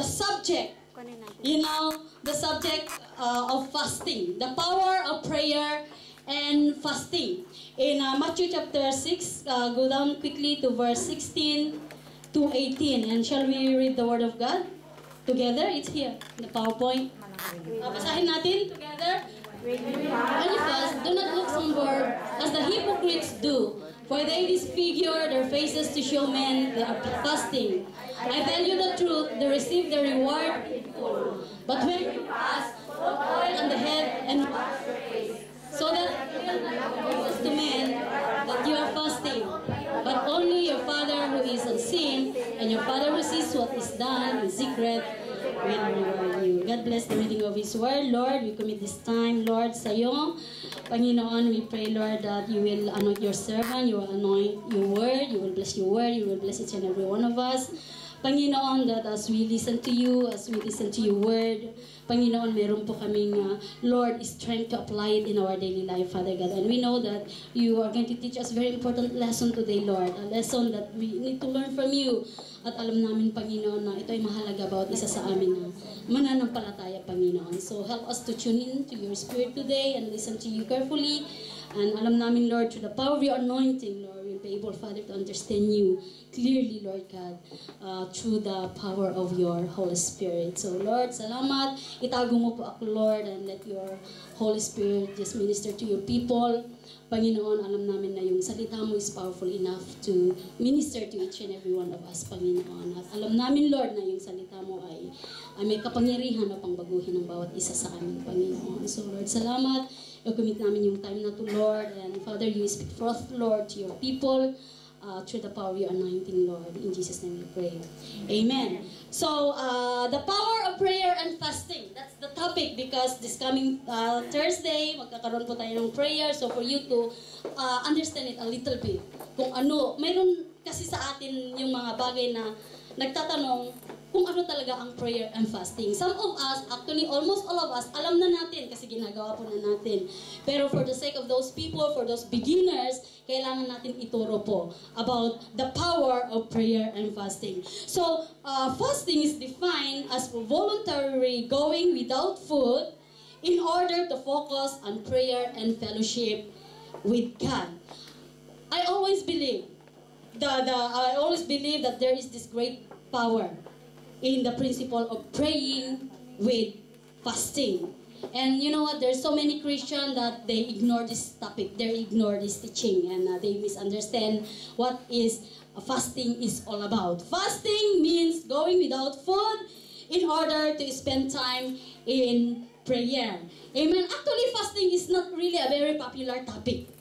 the subject, the subject of fasting, the power of prayer and fasting. In Matthew chapter 6, go down quickly to verse 16 to 18. And shall we read the word of God together? It's here, in the PowerPoint. Basahin natin together. When you fast, do not look somber as the hypocrites do, for they disfigure their faces to show men they are fasting. I tell you the truth, they receive their reward in full. But when you fast, put oil on the head and wash your face, so that it will not be to men that you are fasting, but only your Father who is unseen, and your Father who sees what is done in secret will reward you. God bless the reading of His Word. Lord, we commit this time, Lord, sa iyo. Panginoon, we pray, Lord, that you will anoint your servant, you will anoint your word, you will bless your word, you will bless each and every one of us. Panginoon, that as we listen to you, as we listen to your word, Panginoon, meron po kaming, Lord, strength to apply it in our daily life, Father God. And we know that you are going to teach us very important lesson today, Lord. A lesson that we need to learn from you. At alam namin, Panginoon, na ito ay mahalaga bawat isa sa amin na mananampalataya, Panginoon. So help us to tune in to your spirit today and listen to you carefully. And alam namin, Lord, through the power of your anointing, Lord, we'll be able, Father, to understand you clearly, Lord God, through the power of your Holy Spirit. So, Lord, salamat. Itago mo po ako, Lord, and let your Holy Spirit just minister to your people. Panginoon, alam namin na yung salita mo is powerful enough to minister to each and every one of us, Panginoon. At alam namin, Lord, na yung salita mo ay may kapangyarihan na pangbaguhin ng bawat isa sa amin, Panginoon. So, Lord, salamat. I-commit namin yung time na to, Lord. And Father, you speak forth, Lord, to your people through the power of your anointing, Lord. In Jesus' name we pray. Amen. So, the power of prayer and fasting. That's the topic because this coming Thursday, magkakaroon po tayo ng prayer. So, for you to understand it a little bit. Kung ano, mayroon kasi sa atin yung mga bagay na nagtatanong kung ano talaga ang prayer and fasting. Some of us, actually almost all of us, alam na natin kasi ginagawa po na natin. Pero for the sake of those people, for those beginners, kailangan natin ituro po about the power of prayer and fasting. So, fasting is defined as voluntary going without food in order to focus on prayer and fellowship with God. I always believe that there is this great power in the principle of praying with fasting. And you know what? There's so many Christians that they ignore this topic, they ignore this teaching, and they misunderstand what is fasting is all about. Fasting means going without food in order to spend time in prayer. Amen. Actually, fasting is not really a very popular topic.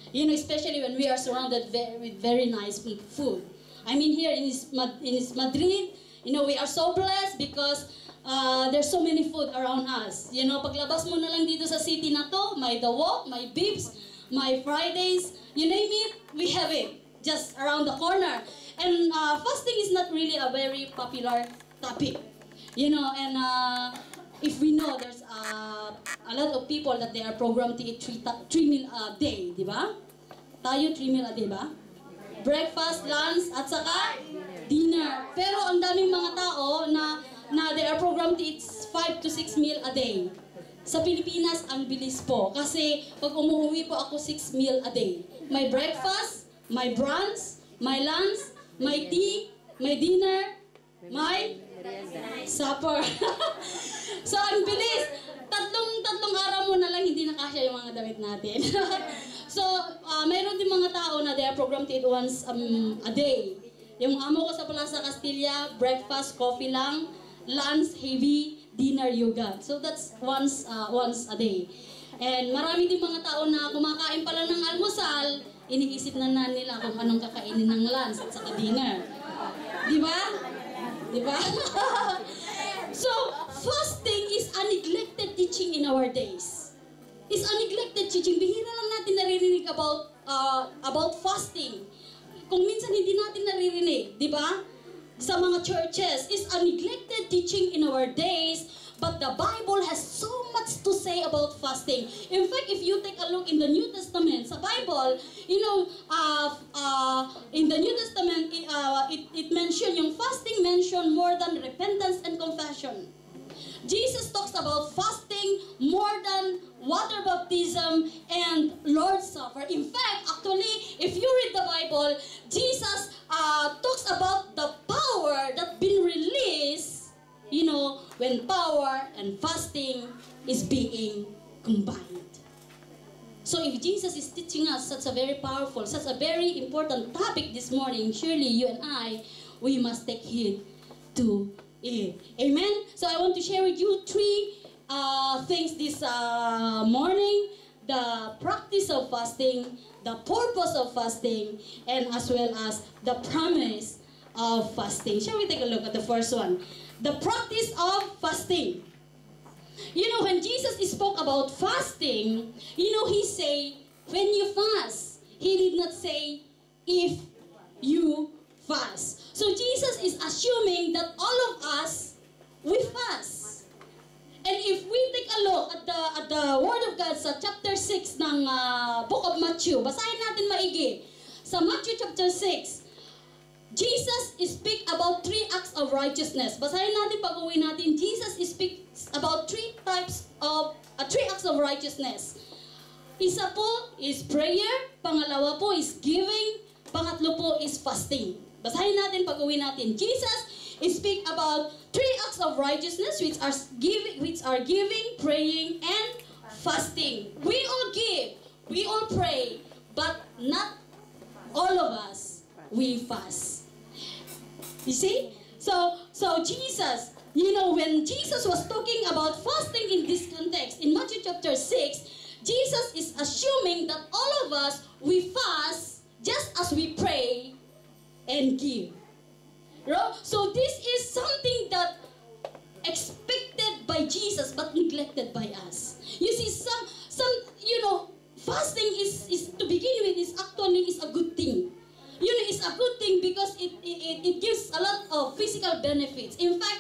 You know, especially when we are surrounded with very nice food. I mean, here in Madrid, you know, we are so blessed because there's so many food around us. You know, paglabas mo na lang dito sa city na to, may dawok, may beefs, may Fridays, you name it, we have it just around the corner. And fasting is not really a very popular topic. You know, and if we know there's a lot of people that they are programmed to eat 3 meal a day, di ba? Tayo 3 meal a day ba? Breakfast, lunch, at saka dinner. Pero ang daming mga tao na they are programmed to eat 5 to 6 meal a day. Sa Pilipinas, ang bilis po. Kasi pag umuwi po ako 6 meal a day. May breakfast, may brunch, may lunch, may tea, may dinner, may supper. So ang bilis. Tatlong araw mo na lang hindi nakasya yung mga damit natin. So, mayroon din mga tao na they are programmed to eat once a day. Yung amo ko sa Plaza Castilla, breakfast, coffee lang, lunch, heavy, dinner, yoga. So that's once a day. And marami din mga tao na kumakain pala ng almusal, iniisip na nila kung anong kakainin ng lunch at saka dinner. Di ba? Di ba? So, fasting is a neglected teaching in our days. It's a neglected teaching. Bihira lang natin naririnig about fasting. Kung minsan hindi natin naririnig, di ba? Sa mga churches, it's a neglected teaching in our days. But the Bible has so much to say about fasting. In fact, if you take a look in the New Testament, sa Bible, in the New Testament, it mentioned, yung fasting mentioned more than repentance and confession. Jesus talks about fasting more than water baptism and Lord's Supper. In fact, actually, if you read the Bible, Jesus talks about the power that's been released, when power and fasting is being combined. So if Jesus is teaching us such a very powerful, such a very important topic this morning, surely you and I, we must take heed to it. Amen? So I want to share with you three things this morning. The practice of fasting, the purpose of fasting, and as well as the promise of fasting. Shall we take a look at the first one? The practice of fasting. When Jesus spoke about fasting, he say, when you fast. He did not say, if you fast. So Jesus is assuming that all of us, we fast. And if we take a look at the Word of God sa chapter 6 ng Book of Matthew, basahin natin maigi. Sa Matthew chapter 6, Jesus speak about three acts of righteousness. Basahin natin pag-uwi natin. Jesus speaks about three acts of righteousness. Isa po is prayer, pangalawa po is giving, pangatlo po is fasting. Basahin natin pag-uwi natin. Jesus speak about three acts of righteousness which are giving, praying, and fasting. We all give, we all pray, but not all of us, we fast. You see? So Jesus, when Jesus was talking about fasting in this context, in Matthew chapter 6, Jesus is assuming that all of us, we fast just as we pray and give. So this is something that expected by Jesus but neglected by us. You see, some fasting is to begin with is actually a good thing. It's a good thing because it gives a lot of physical benefits. In fact,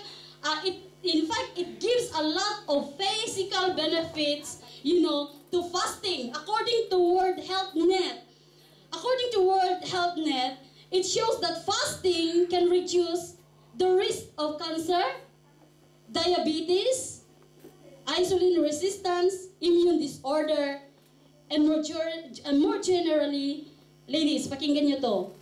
it gives a lot of physical benefits, to fasting. According to World Health Net, it shows that fasting can reduce the risk of cancer, diabetes, insulin resistance, immune disorder, and more generally, ladies, pakinggan nyo to.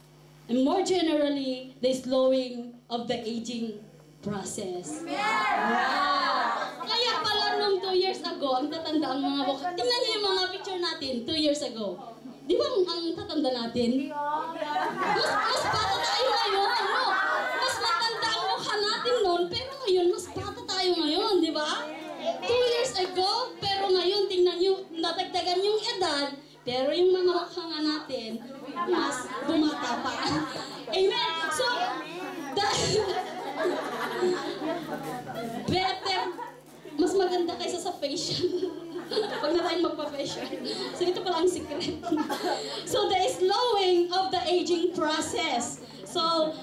And more generally, the slowing of the aging process. Wow! Kaya pala nung 2 years ago, ang tatanda ang mga mukha. Tingnan niyo yung mga picture natin 2 years ago. Di ba ang tatanda natin? Mas bata tayo ngayon, no? Mas matanda ang mukha natin noon, pero ngayon, mas bata tayo ngayon, di ba? 2 years ago, pero ngayon, tingnan niyo, natagdagan yung edad, pero yung mga mukha nga natin, mas bumata pa. Amen? So, better, mas maganda kaysa sa facial. Huwag na tayong magpa-facial. So, ito pala ang secret. So, the slowing of the aging process. So,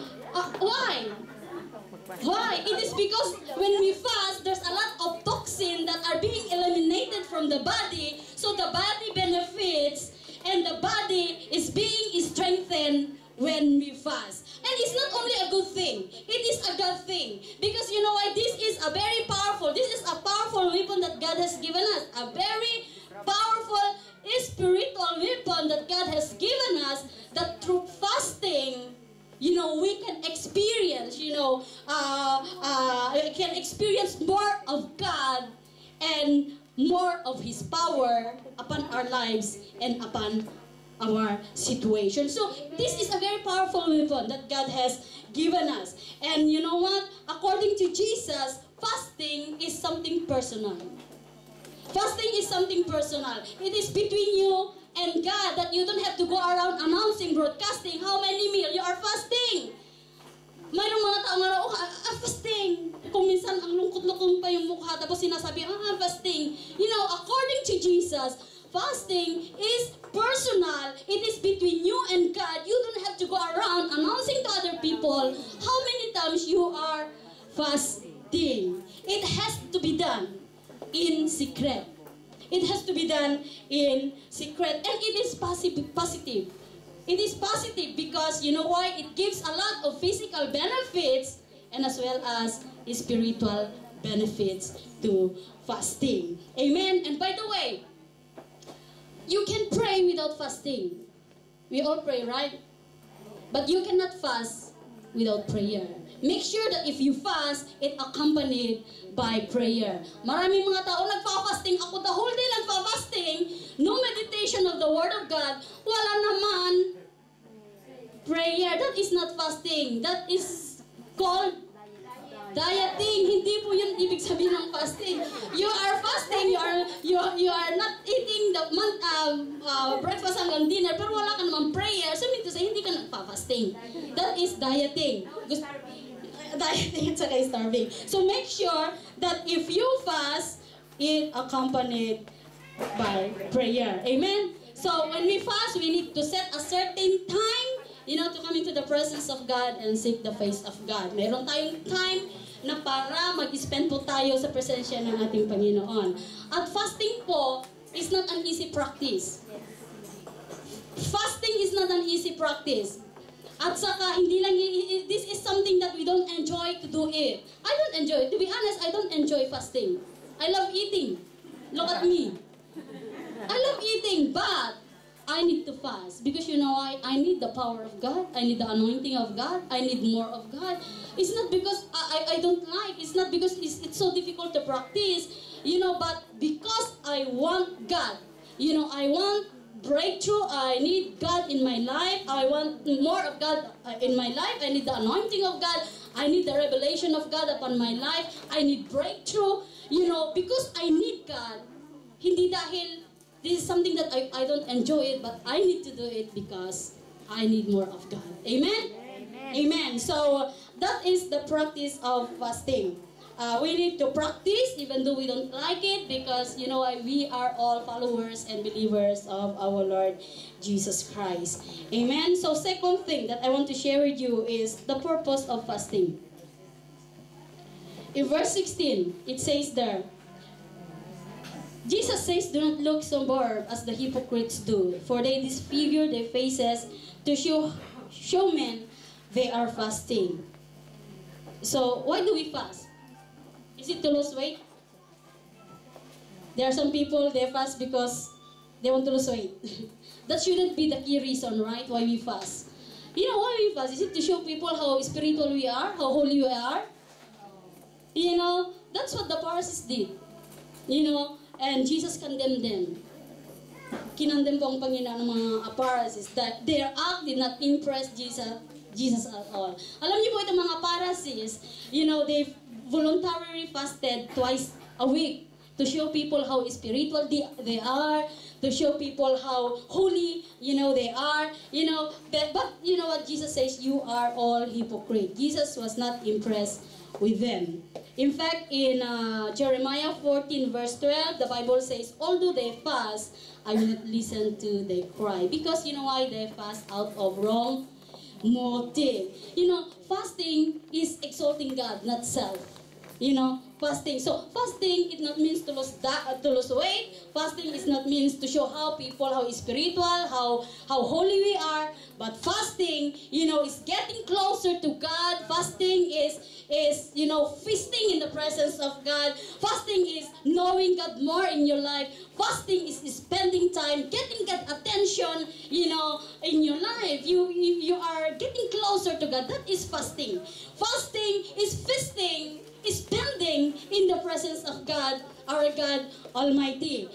why? Why? It is because when we fast, there's a lot of toxin that are being eliminated from the body, so the body benefits, and the body is being strengthened when we fast. And it's not only a good thing, it is a God thing. Because you know why? This is a powerful weapon that God has given us. A very powerful spiritual weapon that God has given us, that through fasting, we can experience, more of God and more of His power upon our lives and upon our situation. So, this is a very powerful weapon that God has given us. And you know what? According to Jesus, fasting is something personal. Fasting is something personal. It is between you and God, that you don't have to go around announcing, broadcasting how many meal you are fasting. Mayroong mga tao nga, fasting. Kung minsan ang lungkot-lungkot pa yung mukha, tapos sinasabi, fasting. According to Jesus, fasting is personal. It is between you and God. You don't have to go around announcing to other people how many times you are fasting. it has to be done in secret. It has to be done in secret. And it is positive. It is positive because, you know why? It gives a lot of physical benefits and as well as spiritual benefits to fasting. Amen? And by the way, you can pray without fasting. We all pray, right? But you cannot fast without prayer. Make sure that if you fast, it accompanied by prayer. Maraming mga tao nagfa-fasting. Ako the whole day nagfa-fasting. No meditation of the Word of God. Wala naman prayer. That is not fasting. That is called dieting. Hindi po yun ibig sabihin ng fasting. You are fasting. You are not eating the breakfast hanggang dinner, pero wala ka naman prayer. So, mean to say, hindi ka nagpa-fasting. That is dieting. Dieting at saka starving. So, make sure that if you fast, it accompanied by prayer. Amen? So, when we fast, we need to set a certain time, to come into the presence of God and seek the face of God. Meron tayong time na para mag-spend po tayo sa presensya ng ating Panginoon. At fasting po is not an easy practice. Fasting is not an easy practice. At saka, hindi lang, this is something that we don't enjoy to do it. I don't enjoy it. To be honest, I don't enjoy fasting. I love eating. Look at me. I love eating, but I need to fast. Because you know why? I need the power of God. I need the anointing of God. I need more of God. It's not because I don't like. It's not because it's so difficult to practice. But because I want God. I want breakthrough. I need God in my life. I want more of God in my life. I need the anointing of God. I need the revelation of God upon my life. I need breakthrough. Because I need God. Hindi dahil this is something that I don't enjoy it, but I need to do it because I need more of God. Amen? Amen. Amen. So, that is the practice of fasting. We need to practice even though we don't like it because, we are all followers and believers of our Lord Jesus Christ. Amen? So, second thing that I want to share with you is the purpose of fasting. In verse 16, it says there, Jesus says, "Do not look somber as the hypocrites do, for they disfigure their faces to show men they are fasting." So, why do we fast? Is it to lose weight? There are some people, they fast because they want to lose weight. That shouldn't be the key reason, right, why we fast. Why we fast? Is it to show people how spiritual we are, how holy we are? That's what the Pharisees did. And Jesus condemned them. Kinandem po ang Panginoon ng mga Pharisees that their act did not impress Jesus at all. Alam niyo po itong mga Pharisees, they voluntarily fasted twice a week to show people how spiritual they are, to show people how holy, they are, but you know what Jesus says, you are all hypocrite. Jesus was not impressed with them. In fact, in Jeremiah 14 verse 12, the Bible says, although they fast, I will not listen to their cry. Because you know why they fast? Out of wrong motive. Fasting is exalting God, not self. Fasting. So, fasting, it not means to lose weight. Fasting is not means to show how spiritual, how holy we are. But fasting, is getting closer to God. Fasting is feasting in the presence of God. Fasting is knowing God more in your life. Fasting is spending time, getting God attention, in your life. You are getting closer to God. That is fasting. Fasting is feasting, is spending in the presence of God, our God Almighty.